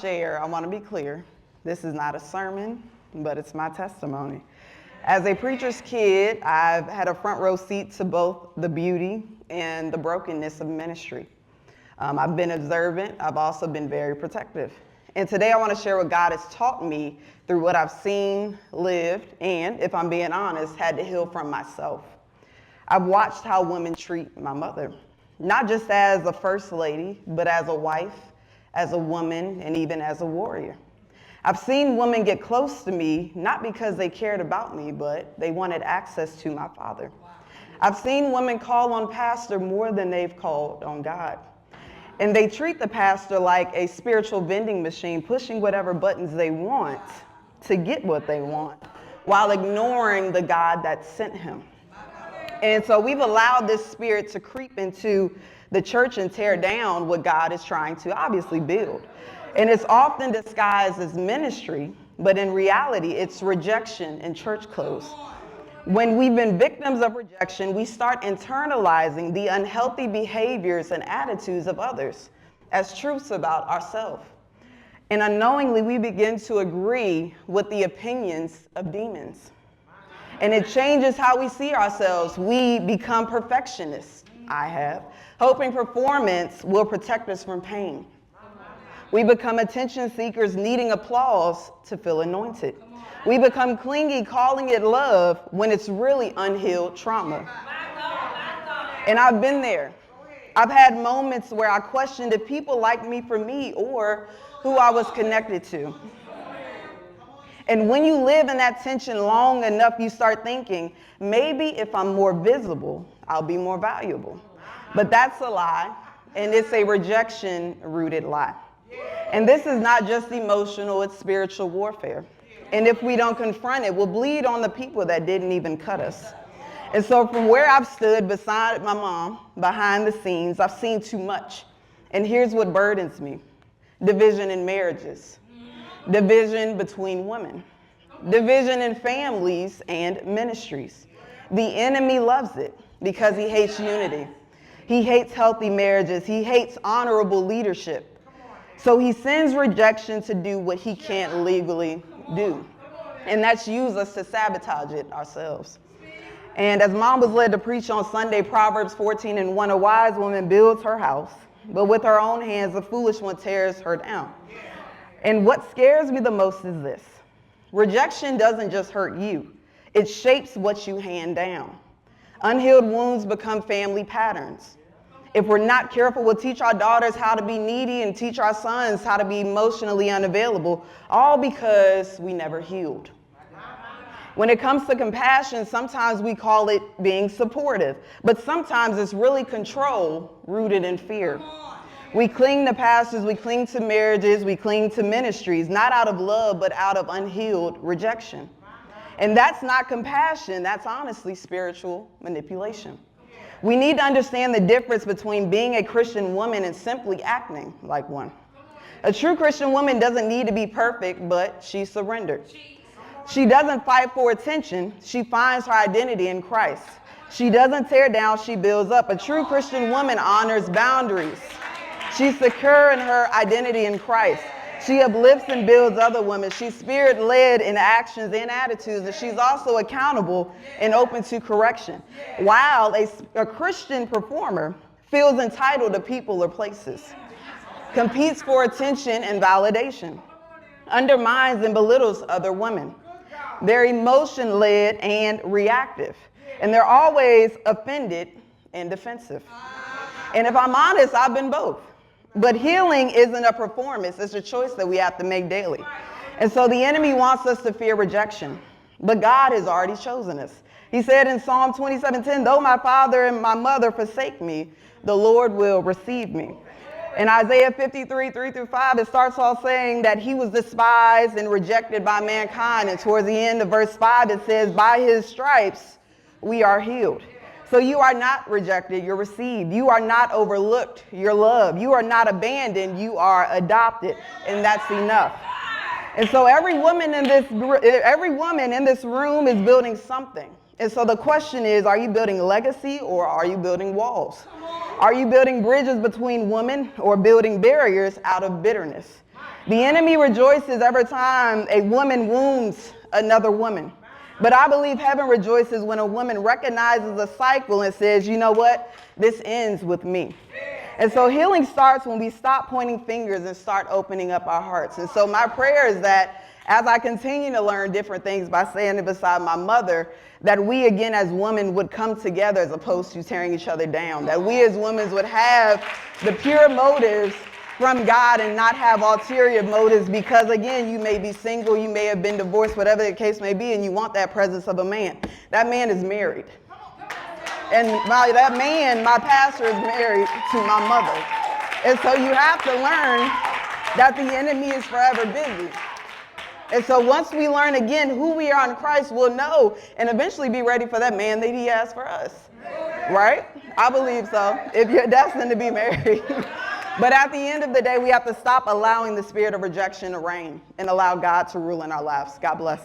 Share, I want to be clear. This is not a sermon, but it's my testimony. As a preacher's kid, I've had a front row seat to both the beauty and the brokenness of ministry. I've been observant. I've also been very protective. And today I want to share what God has taught me through what I've seen, lived, and, if I'm being honest, had to heal from myself. I've watched how women treat my mother, not just as a first lady, but as a wife, as a woman, and even as a warrior. I've seen women get close to me, not because they cared about me, but they wanted access to my father. I've seen women call on pastor more than they've called on God. And they treat the pastor like a spiritual vending machine, pushing whatever buttons they want to get what they want, while ignoring the God that sent him. And so we've allowed this spirit to creep into the church and tear down what God is trying to obviously build. And it's often disguised as ministry, but in reality, it's rejection in church clothes. When we've been victims of rejection, we start internalizing the unhealthy behaviors and attitudes of others as truths about ourselves. And unknowingly, we begin to agree with the opinions of demons. And it changes how we see ourselves. We become perfectionists, hoping performance will protect us from pain. We become attention seekers, needing applause to feel anointed. We become clingy, calling it love when it's really unhealed trauma. And I've been there. I've had moments where I questioned if people liked me for me or who I was connected to. And when you live in that tension long enough, you start thinking, maybe if I'm more visible, I'll be more valuable. But that's a lie, and it's a rejection-rooted lie. And this is not just emotional, it's spiritual warfare. And if we don't confront it, we'll bleed on the people that didn't even cut us. And so from where I've stood beside my mom, behind the scenes, I've seen too much. And here's what burdens me: division in marriages, division between women, division in families and ministries. The enemy loves it because he hates unity. He hates healthy marriages. He hates honorable leadership. So he sends rejection to do what he can't legally do. And that's use us to sabotage it ourselves. And as mom was led to preach on Sunday, Proverbs 14:1, a wise woman builds her house, but with her own hands, a foolish one tears her down. And what scares me the most is this: rejection doesn't just hurt you, it shapes what you hand down. Unhealed wounds become family patterns. If we're not careful, we'll teach our daughters how to be needy and teach our sons how to be emotionally unavailable, all because we never healed. When it comes to compassion, sometimes we call it being supportive, but sometimes it's really control rooted in fear. We cling to pastors, we cling to marriages, we cling to ministries, not out of love, but out of unhealed rejection. And that's not compassion, that's honestly spiritual manipulation. We need to understand the difference between being a Christian woman and simply acting like one. A true Christian woman doesn't need to be perfect, but she's surrendered. She doesn't fight for attention, she finds her identity in Christ. She doesn't tear down, she builds up. A true Christian woman honors boundaries. She's secure in her identity in Christ. She uplifts and builds other women. She's spirit-led in actions and attitudes, and she's also accountable and open to correction. While a Christian performer feels entitled to people or places, competes for attention and validation, undermines and belittles other women. They're emotion-led and reactive, and they're always offended and defensive. And if I'm honest, I've been both. But healing isn't a performance, it's a choice that we have to make daily. And so the enemy wants us to fear rejection, but God has already chosen us. He said in Psalm 27:10, though my father and my mother forsake me, the Lord will receive me. In Isaiah 53:3-5, it starts off saying that he was despised and rejected by mankind. And towards the end of verse 5, it says, by his stripes we are healed. So you are not rejected, you're received. You are not overlooked, you're loved. You are not abandoned, you are adopted. And that's enough. And so every woman in this room is building something. And so the question is, are you building legacy or are you building walls? Are you building bridges between women or building barriers out of bitterness? The enemy rejoices every time a woman wounds another woman. But I believe heaven rejoices when a woman recognizes a cycle and says, you know what? This ends with me. And so healing starts when we stop pointing fingers and start opening up our hearts. And so my prayer is that as I continue to learn different things by standing beside my mother, that we again as women would come together as opposed to tearing each other down. That we as women would have the pure motives from God and not have ulterior motives because, again, you may be single, you may have been divorced, whatever the case may be, and you want that presence of a man. That man is married. And that man, my pastor, is married to my mother. And so you have to learn that the enemy is forever busy. And so once we learn again who we are in Christ, we'll know and eventually be ready for that man that he has for us. Right? I believe so, if you're destined to be married. But at the end of the day, we have to stop allowing the spirit of rejection to reign and allow God to rule in our lives. God bless.